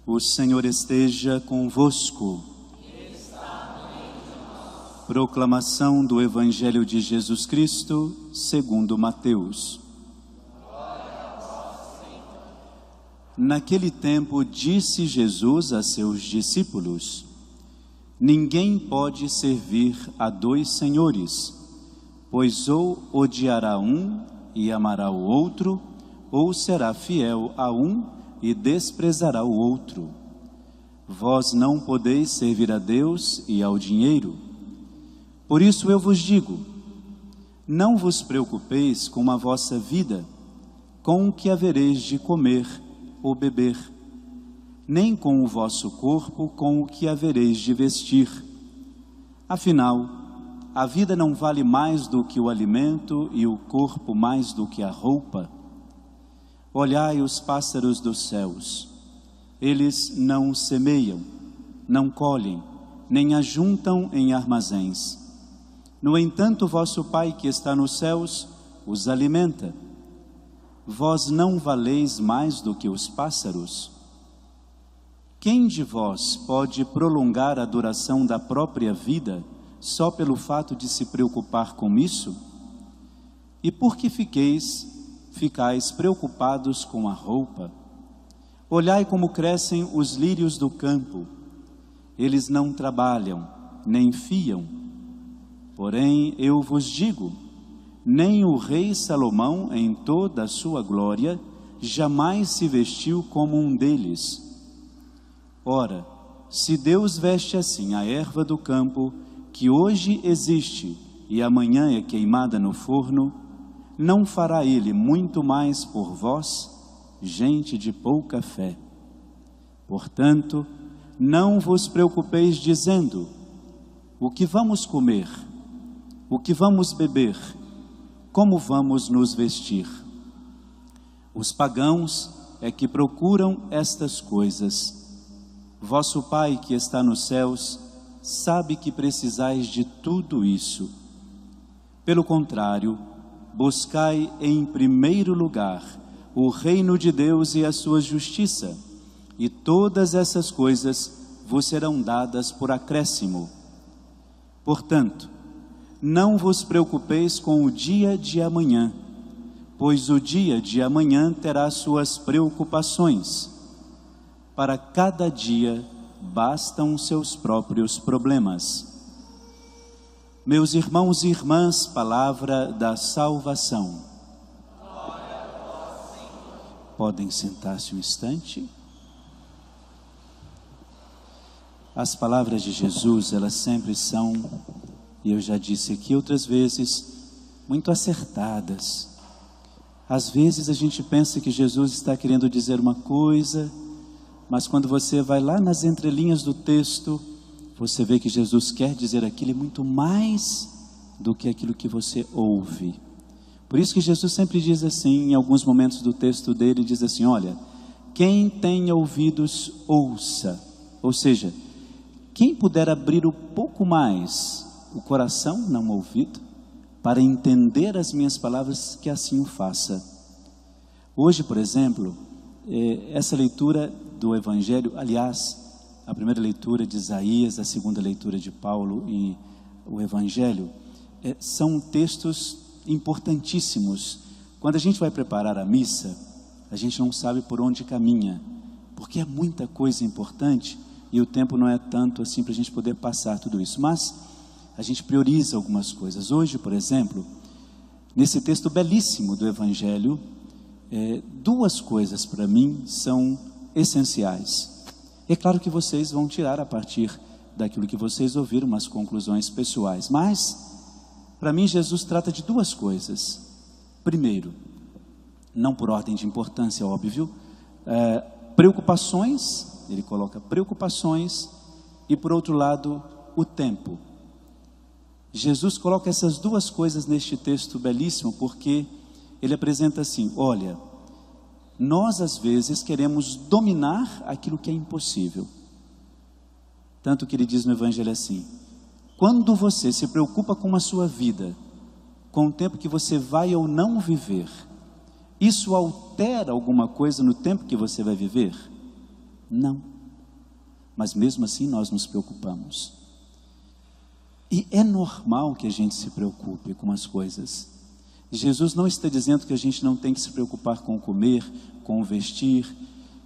O Senhor esteja convosco. Proclamação do Evangelho de Jesus Cristo, segundo Mateus. Naquele tempo disse Jesus a seus discípulos: ninguém pode servir a dois senhores, pois ou odiará um e amará o outro, ou será fiel a um e desprezará o outro. Vós não podeis servir a Deus e ao dinheiro. Por isso eu vos digo, não vos preocupeis com a vossa vida, com o que havereis de comer ou beber, nem com o vosso corpo, com o que havereis de vestir. Afinal, a vida não vale mais do que o alimento e o corpo mais do que a roupa. Olhai os pássaros dos céus, eles não semeiam, não colhem, nem ajuntam em armazéns. No entanto, vosso Pai que está nos céus os alimenta. Vós não valeis mais do que os pássaros? Quem de vós pode prolongar a duração da própria vida só pelo fato de se preocupar com isso? E por que ficais preocupados com a roupa? Olhai como crescem os lírios do campo. Eles não trabalham, nem fiam. Porém, eu vos digo, nem o rei Salomão, em toda a sua glória, jamais se vestiu como um deles. Ora, se Deus veste assim a erva do campo, que hoje existe e amanhã é queimada no forno, não fará Ele muito mais por vós, gente de pouca fé? Portanto, não vos preocupeis dizendo: o que vamos comer? O que vamos beber? Como vamos nos vestir? Os pagãos é que procuram estas coisas. Vosso Pai que está nos céus sabe que precisais de tudo isso. Pelo contrário, buscai em primeiro lugar o reino de Deus e a sua justiça, e todas essas coisas vos serão dadas por acréscimo. Portanto, não vos preocupeis com o dia de amanhã, pois o dia de amanhã terá suas preocupações. Para cada dia bastam seus próprios problemas. Meus irmãos e irmãs, palavra da salvação. Podem sentar-se um instante. As palavras de Jesus, elas sempre são, e eu já disse aqui outras vezes, muito acertadas. Às vezes a gente pensa que Jesus está querendo dizer uma coisa, mas quando você vai lá nas entrelinhas do texto, você vê que Jesus quer dizer aquilo e muito mais do que aquilo que você ouve. Por isso que Jesus sempre diz assim, em alguns momentos do texto dele, diz assim: olha, quem tem ouvidos, ouça. Ou seja, quem puder abrir um pouco mais o coração, não o ouvido, para entender as minhas palavras, que assim o faça. Hoje, por exemplo, essa leitura do Evangelho, aliás, a primeira leitura de Isaías, a segunda leitura de Paulo e o Evangelho, são textos importantíssimos. Quando a gente vai preparar a missa, a gente não sabe por onde caminha, porque é muita coisa importante e o tempo não é tanto assim para a gente poder passar tudo isso, mas a gente prioriza algumas coisas. Hoje, por exemplo, nesse texto belíssimo do Evangelho, duas coisas para mim são essenciais. É claro que vocês vão tirar a partir daquilo que vocês ouviram umas conclusões pessoais, mas para mim Jesus trata de duas coisas. Primeiro, não por ordem de importância, óbvio, preocupações, ele coloca preocupações, e por outro lado, o tempo. Jesus coloca essas duas coisas neste texto belíssimo, porque ele apresenta assim: olha, nós às vezes queremos dominar aquilo que é impossível. Tanto que ele diz no Evangelho assim: quando você se preocupa com a sua vida, com o tempo que você vai ou não viver, isso altera alguma coisa no tempo que você vai viver? Não. mas mesmo assim nós nos preocupamos. E é normal que a gente se preocupe com as coisas. Jesus não está dizendo que a gente não tem que se preocupar com o comer, com o vestir.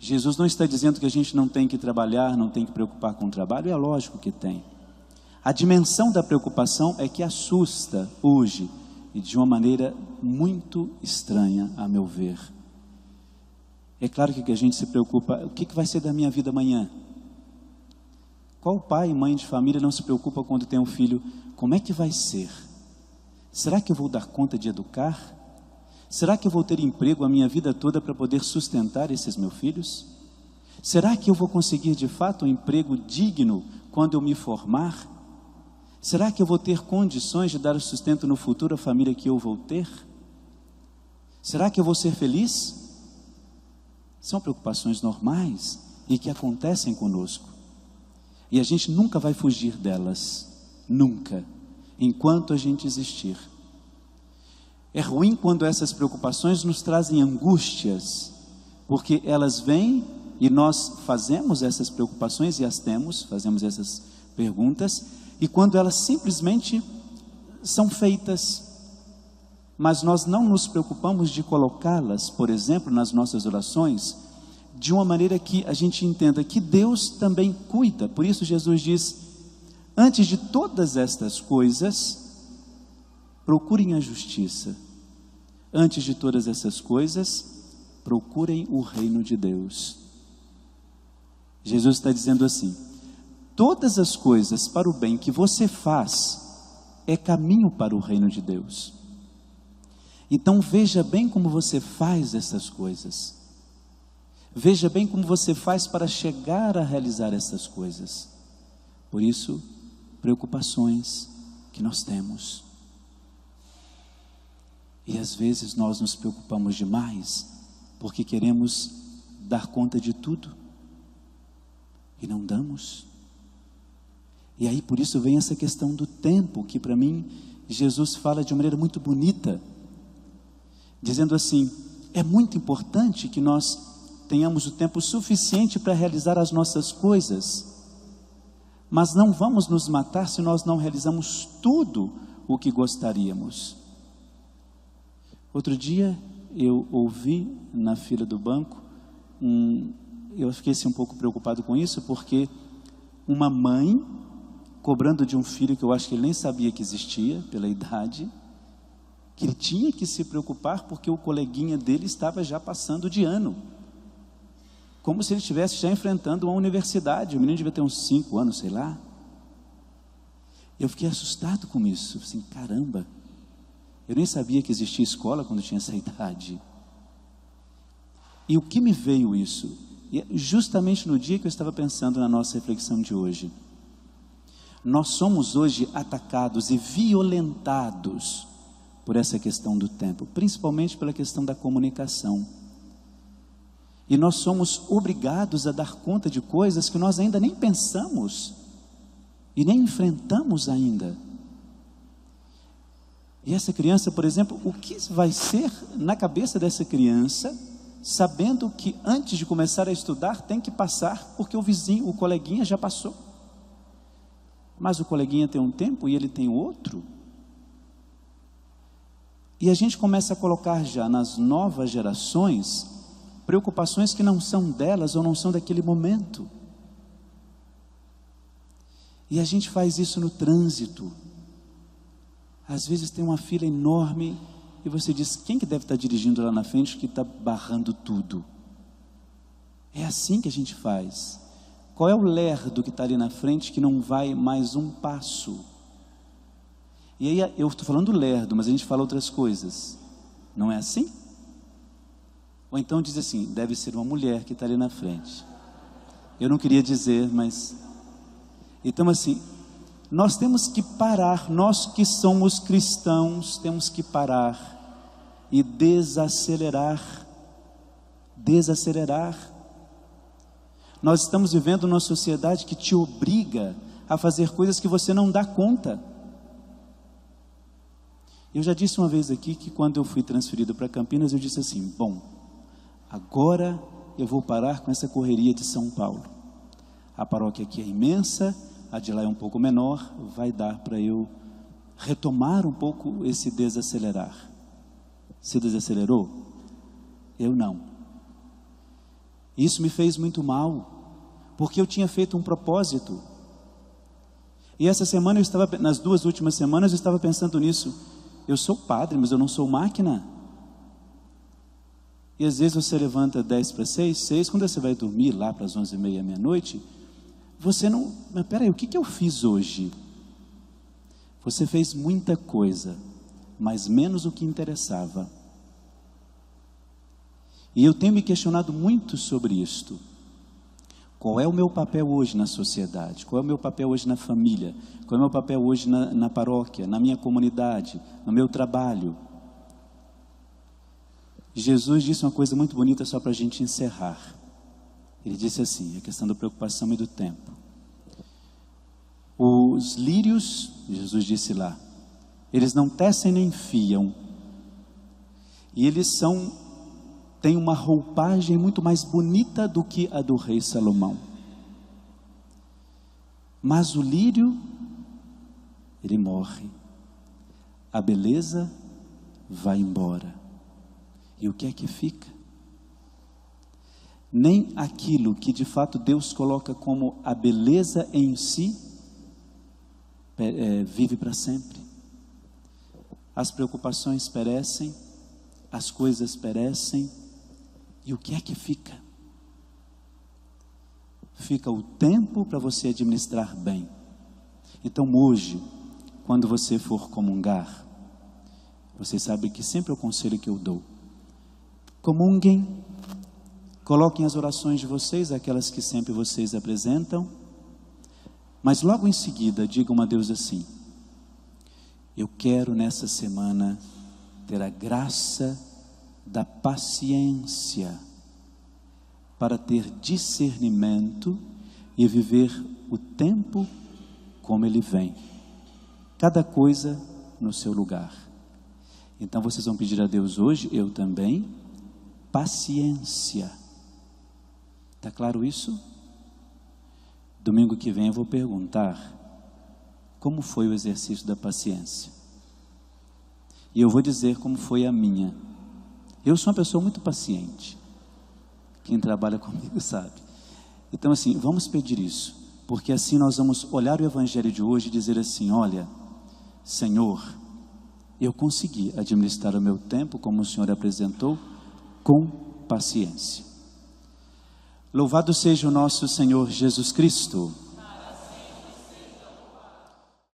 Jesus não está dizendo que a gente não tem que trabalhar, não tem que preocupar com o trabalho. É lógico que tem. A dimensão da preocupação é que assusta hoje, e de uma maneira muito estranha, a meu ver. É claro que a gente se preocupa, o que vai ser da minha vida amanhã? Qual pai e mãe de família não se preocupa quando tem um filho? Como é que vai ser? Será que eu vou dar conta de educar? Será que eu vou ter emprego a minha vida toda para poder sustentar esses meus filhos? Será que eu vou conseguir de fato um emprego digno quando eu me formar? Será que eu vou ter condições de dar o sustento no futuro à família que eu vou ter? Será que eu vou ser feliz? São preocupações normais e que acontecem conosco. E a gente nunca vai fugir delas, nunca, enquanto a gente existir. É ruim quando essas preocupações nos trazem angústias, porque elas vêm e nós fazemos essas preocupações e as temos, fazemos essas perguntas, e quando elas simplesmente são feitas, mas nós não nos preocupamos de colocá-las, por exemplo, nas nossas orações, de uma maneira que a gente entenda que Deus também cuida. Por isso Jesus diz, antes de todas estas coisas, procurem a justiça. Antes de todas essas coisas, procurem o reino de Deus. Jesus está dizendo assim, todas as coisas para o bem que você faz, é caminho para o reino de Deus. Então veja bem como você faz essas coisas. Veja bem como você faz para chegar a realizar essas coisas. Por isso, preocupações que nós temos. E às vezes nós nos preocupamos demais, porque queremos dar conta de tudo. E não damos. E aí por isso vem essa questão do tempo, que para mim, Jesus fala de uma maneira muito bonita. Dizendo assim, é muito importante que nós tenhamos o tempo suficiente para realizar as nossas coisas, mas não vamos nos matar se nós não realizamos tudo o que gostaríamos. Outro dia eu ouvi na fila do banco, eu fiquei assim, um pouco preocupado com isso, porque uma mãe cobrando de um filho que eu acho que ele nem sabia que existia, pela idade, que ele tinha que se preocupar porque o coleguinha dele estava já passando de ano, como se ele estivesse já enfrentando uma universidade. O menino devia ter uns 5 anos, sei lá. Eu fiquei assustado com isso, assim, caramba, eu nem sabia que existia escola quando eu tinha essa idade. E o que me veio isso? E justamente no dia que eu estava pensando na nossa reflexão de hoje, nós somos hoje atacados e violentados por essa questão do tempo, principalmente pela questão da comunicação. E nós somos obrigados a dar conta de coisas que nós ainda nem pensamos e nem enfrentamos ainda. E essa criança, por exemplo, o que vai ser na cabeça dessa criança, sabendo que antes de começar a estudar tem que passar, porque o vizinho, o coleguinha já passou. Mas o coleguinha tem um tempo e ele tem outro. E a gente começa a colocar já nas novas gerações preocupações que não são delas ou não são daquele momento. E a gente faz isso no trânsito. Às vezes tem uma fila enorme e você diz, quem que deve estar dirigindo lá na frente que está barrando tudo? É assim que a gente faz. Qual é o lerdo que está ali na frente que não vai mais um passo? E aí eu estou falando lerdo, mas a gente fala outras coisas. Não é assim? Ou então diz assim, deve ser uma mulher que está ali na frente. Eu não queria dizer, mas... Então assim, nós temos que parar, nós que somos cristãos, temos que parar e desacelerar. Nós estamos vivendo numa sociedade que te obriga a fazer coisas que você não dá conta. Eu já disse uma vez aqui que quando eu fui transferido para Campinas, eu disse assim, bom, agora eu vou parar com essa correria de São Paulo. A paróquia aqui é imensa, a de lá é um pouco menor, vai dar para eu retomar um pouco esse desacelerar. Se desacelerou? Eu não. Isso me fez muito mal, porque eu tinha feito um propósito. E essa semana nas 2 últimas semanas eu estava pensando nisso. Eu sou padre, mas eu não sou máquina. E às vezes você levanta 10 para 6, quando você vai dormir lá para as 11h30, meia-noite, você não... Mas peraí, o que eu fiz hoje? Você fez muita coisa, mas menos o que interessava. E eu tenho me questionado muito sobre isto. Qual é o meu papel hoje na sociedade? Qual é o meu papel hoje na família? Qual é o meu papel hoje na paróquia, na minha comunidade, no meu trabalho? Jesus disse uma coisa muito bonita só para a gente encerrar. Ele disse assim, a questão da preocupação e do tempo. Os lírios, Jesus disse lá, eles não tecem nem fiam. E eles têm uma roupagem muito mais bonita do que a do rei Salomão. Mas o lírio, ele morre. A beleza vai embora. E o que é que fica? Nem aquilo que de fato Deus coloca como a beleza em si, vive para sempre. As preocupações perecem, as coisas perecem, e o que é que fica? Fica o tempo para você administrar bem. Então hoje, quando você for comungar, você sabe que sempre é o conselho que eu dou. Comunguem, coloquem as orações de vocês, aquelas que sempre vocês apresentam, mas logo em seguida digam a Deus assim: eu quero nessa semana ter a graça da paciência para ter discernimento e viver o tempo como ele vem, cada coisa no seu lugar. Então vocês vão pedir a Deus hoje, eu também, paciência. Está claro isso? Domingo que vem eu vou perguntar como foi o exercício da paciência. E eu vou dizer como foi a minha. Eu sou uma pessoa muito paciente. Quem trabalha comigo sabe. Então assim, vamos pedir isso, porque assim nós vamos olhar o Evangelho de hoje e dizer assim: olha, Senhor, eu consegui administrar o meu tempo como o Senhor apresentou, com paciência. Louvado seja o nosso Senhor Jesus Cristo.